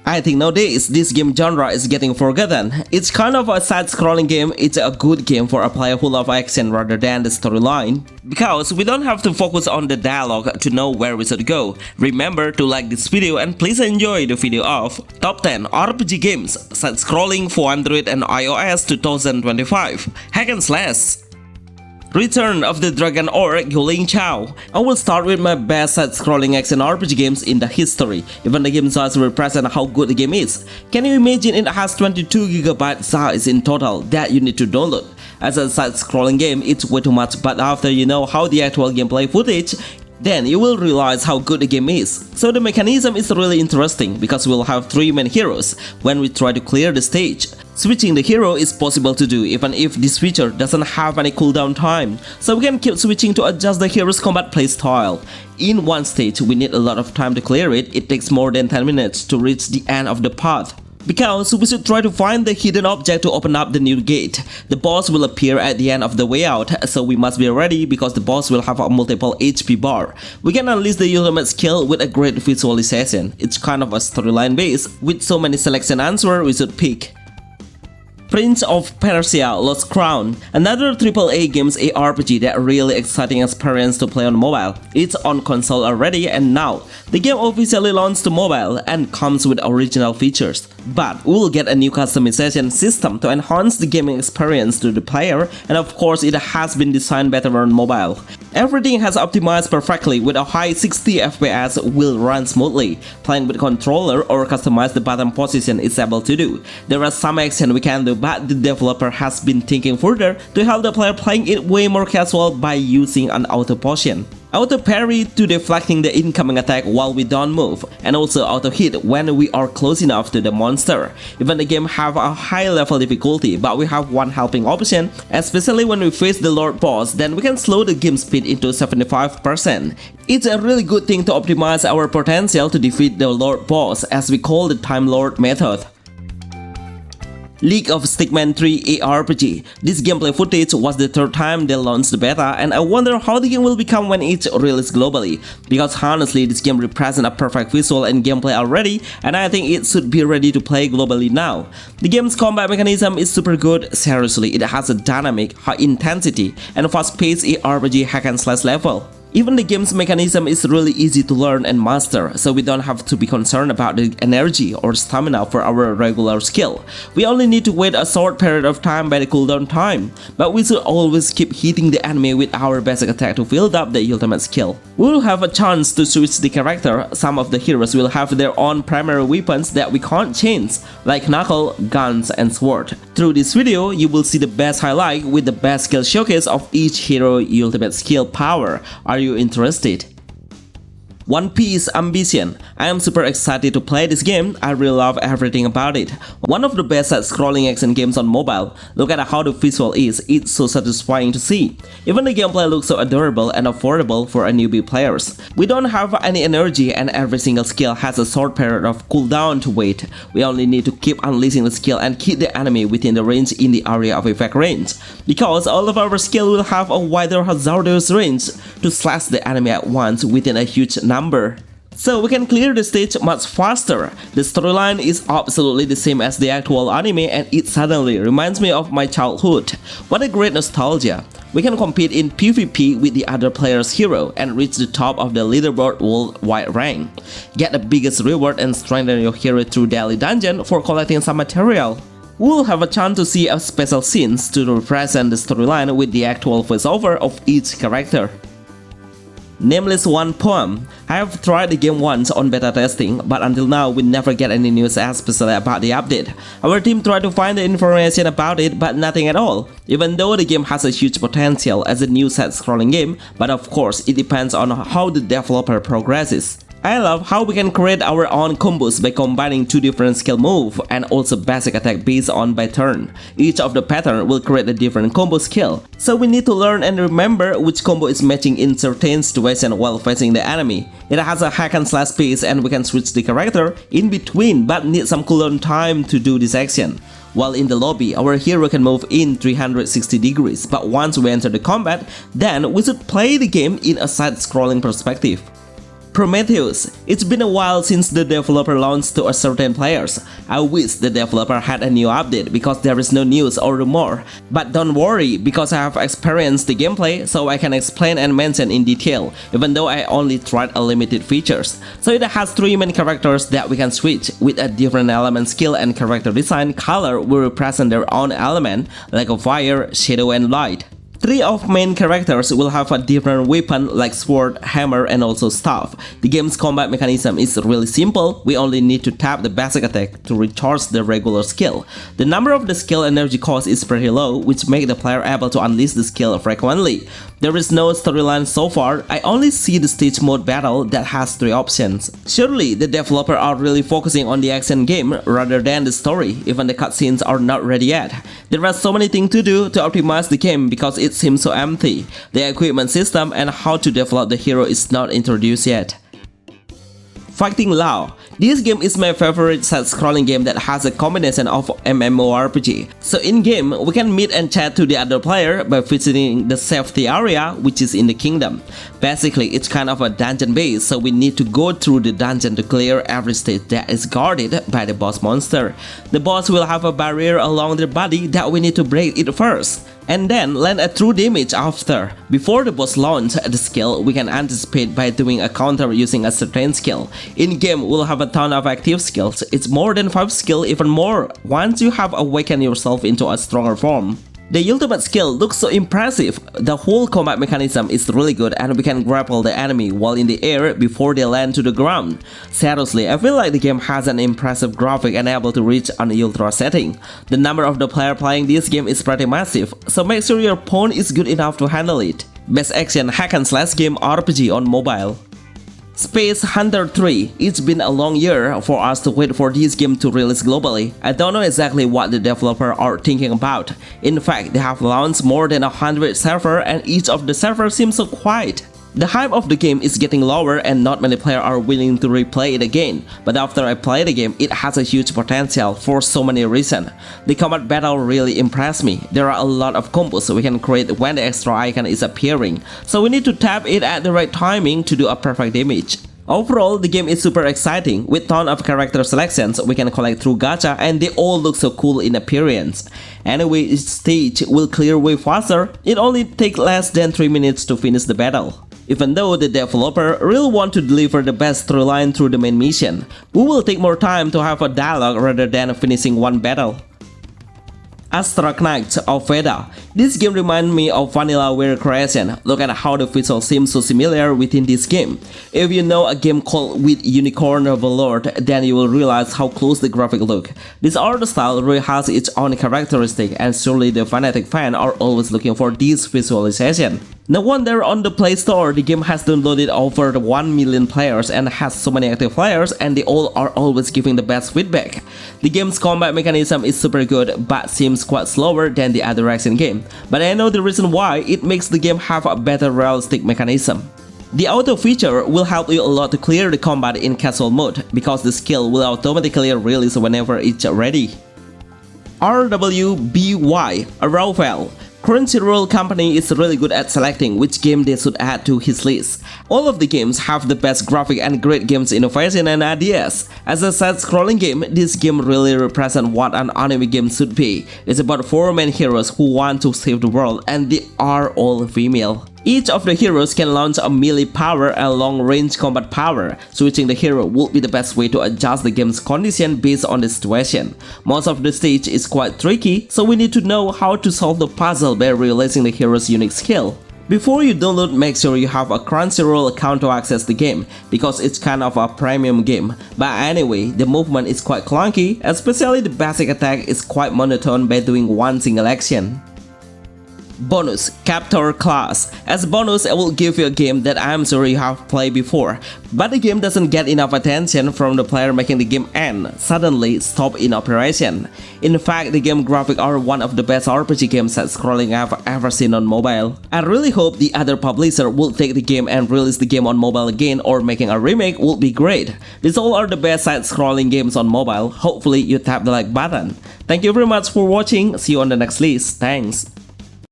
I think nowadays this game genre is getting forgotten. It's kind of a side-scrolling game. It's a good game for a player who loves action rather than the storyline, because we don't have to focus on the dialogue to know where we should go. Remember to like this video and please enjoy the video of Top 10 RPG Games Side-Scrolling for Android and iOS 2025 Hack and Slash. Return of the Dragon or Guling Chao. I will start with my best side-scrolling action RPG games in the history. Even the game size will represent how good the game is. Can you imagine it has 22GB size in total that you need to download? As a side-scrolling game, it's way too much, but after you know how the actual gameplay footage, then you will realize how good the game is. So the mechanism is really interesting because we'll have 3 main heroes when we try to clear the stage. Switching the hero is possible to do even if this feature doesn't have any cooldown time, so we can keep switching to adjust the hero's combat playstyle. In one stage we need a lot of time to clear it. It takes more than 10 minutes to reach the end of the path, because we should try to find the hidden object to open up the new gate. The boss will appear at the end of the way out, so we must be ready because the boss will have a multiple HP bar. We can unleash the ultimate skill with a great visualization. It's kind of a storyline base with so many selection answers we should pick. Prince of Persia Lost Crown, another AAA games ARPG that really exciting experience to play on mobile. It's on console already, and now the game officially launched to mobile and comes with original features. But we'll get a new customization system to enhance the gaming experience to the player, and of course it has been designed better on mobile. Everything has optimized perfectly with a high 60 FPS will run smoothly. Playing with controller or customize the button position is able to do. There are some action we can do, but the developer has been thinking further to help the player playing it way more casual by using an auto potion, auto parry to deflecting the incoming attack while we don't move, and also auto hit when we are close enough to the monster. Even the game have a high level difficulty, but we have one helping option, especially when we face the Lord boss, then we can slow the game speed into 75%. It's a really good thing to optimize our potential to defeat the Lord boss, as we call the Time Lord method. League of Stickman 3 ARPG. This gameplay footage was the 3rd time they launched the beta, and I wonder how the game will become when it's released globally, because honestly this game represents a perfect visual and gameplay already, and I think it should be ready to play globally now. The game's combat mechanism is super good. Seriously, it has a dynamic, high intensity, and fast-paced ARPG hack and slash level. Even the game's mechanism is really easy to learn and master, so we don't have to be concerned about the energy or stamina for our regular skill. We only need to wait a short period of time by the cooldown time, but we should always keep hitting the enemy with our basic attack to build up the ultimate skill. We will have a chance to switch the character. Some of the heroes will have their own primary weapons that we can't change, like knuckle, guns, and sword. Through this video, you will see the best highlight with the best skill showcase of each hero's ultimate skill power. Are you interested? One Piece Ambition. I am super excited to play this game. I really love everything about it. One of the best side-scrolling action games on mobile. Look at how the visual is. It's so satisfying to see. Even the gameplay looks so adorable and affordable for a newbie players. We don't have any energy, and every single skill has a short period of cooldown to wait. We only need to keep unleashing the skill and keep the enemy within the range in the area of effect range, because all of our skill will have a wider hazardous range to slash the enemy at once within a huge number. So we can clear the stage much faster. The storyline is absolutely the same as the actual anime, and it suddenly reminds me of my childhood. What a great nostalgia. We can compete in PvP with the other player's hero and reach the top of the leaderboard worldwide rank. Get the biggest reward and strengthen your hero through daily dungeon for collecting some material. We'll have a chance to see a special scenes to represent the storyline with the actual voiceover of each character. Nameless One Poem. I have tried the game once on beta testing, but until now we never get any news especially about the update. Our team tried to find the information about it, but nothing at all. Even though the game has a huge potential as a new side-scrolling game, but of course it depends on how the developer progresses. I love how we can create our own combos by combining 2 different skill moves and also basic attack based on by turn. Each of the pattern will create a different combo skill, so we need to learn and remember which combo is matching in certain situation while facing the enemy. It has a hack and slash pace, and we can switch the character in between but need some cooldown time to do this action. While in the lobby, our hero can move in 360 degrees, but once we enter the combat, then we should play the game in a side-scrolling perspective. Prometheus. It's been a while since the developer launched to a certain players. I wish the developer had a new update because there is no news or rumor. But don't worry because I have experienced the gameplay so I can explain and mention in detail even though I only tried a limited features. So it has 3 main characters that we can switch with a different element skill and character design. Color will represent their own element like a fire, shadow and light. 3 of main characters will have a different weapon like sword, hammer and also staff. The game's combat mechanism is really simple. We only need to tap the basic attack to recharge the regular skill. The number of the skill energy cost is pretty low, which makes the player able to unleash the skill frequently. There is no storyline so far. I only see the stage mode battle that has 3 options. Surely the developer are really focusing on the action game rather than the story. Even the cutscenes are not ready yet. There are so many things to do to optimize the game because it seems so empty. The equipment system and how to develop the hero is not introduced yet. Fighting Law. This game is my favorite side-scrolling game that has a combination of MMORPG. So in-game, we can meet and chat to the other player by visiting the safety area, which is in the kingdom. Basically, it's kind of a dungeon base, so we need to go through the dungeon to clear every stage that is guarded by the boss monster. The boss will have a barrier along their body that we need to break it first, and then land a true damage after. Before the boss launch the skill, we can anticipate by doing a counter using a certain skill. In-game, we'll have a ton of active skills. It's more than 5 skills, even more once you have awakened yourself into a stronger form. The ultimate skill looks so impressive. The whole combat mechanism is really good and we can grapple the enemy while in the air before they land to the ground. Seriously, I feel like the game has an impressive graphic and able to reach an ultra setting. The number of the player playing this game is pretty massive, so make sure your phone is good enough to handle it. Best action hack and slash game RPG on mobile. Space Hunter 3. It's been a long year for us to wait for this game to release globally. I don't know exactly what the developer are thinking about. In fact, they have launched more than 100 servers and each of the servers seems so quiet. The hype of the game is getting lower and not many players are willing to replay it again. But after I play the game, it has a huge potential for so many reasons. The combat battle really impressed me. There are a lot of combos we can create when the extra icon is appearing, so we need to tap it at the right timing to do a perfect damage. Overall, the game is super exciting. With ton of character selections we can collect through gacha and they all look so cool in appearance. Anyway, each stage will clear way faster. It only takes less than 3 minutes to finish the battle. Even though the developer really want to deliver the best storyline through the main mission, we will take more time to have a dialogue rather than finishing one battle. Astra Knights of Veda. This game reminds me of Vanilla Ware creation. Look at how the visual seems so similar within this game. If you know a game called With Unicorn Overlord, then you will realize how close the graphic look. This art style really has its own characteristic and surely the fanatic fans are always looking for this visualization. No wonder on the Play Store the game has downloaded over 1 million players and has so many active players and they all are always giving the best feedback. The game's combat mechanism is super good but seems quite slower than the other action game. But I know the reason why. It makes the game have a better realistic mechanism. The auto feature will help you a lot to clear the combat in casual mode because the skill will automatically release whenever it's ready. RWBY Arrival. Crunchyroll company is really good at selecting which game they should add to his list. All of the games have the best graphic and great games innovation and ideas. As a side-scrolling game, this game really represents what an anime game should be. It's about 4 main heroes who want to save the world and they are all female. Each of the heroes can launch a melee power and long-range combat power. Switching the hero would be the best way to adjust the game's condition based on the situation. Most of the stage is quite tricky, so we need to know how to solve the puzzle by realizing the hero's unique skill. Before you download, make sure you have a Crunchyroll account to access the game, because it's kind of a premium game. But anyway, the movement is quite clunky, especially the basic attack is quite monotone by doing one single action. Bonus, Captor Class. As bonus, I will give you a game that I am sure you have played before, but the game doesn't get enough attention from the player making the game and suddenly stop in operation. In fact, the game graphics are one of the best RPG games side-scrolling I've ever seen on mobile. I really hope the other publisher will take the game and release the game on mobile again, or making a remake would be great. These all are the best side-scrolling games on mobile. Hopefully you tap the like button. Thank you very much for watching. See you on the next list. Thanks.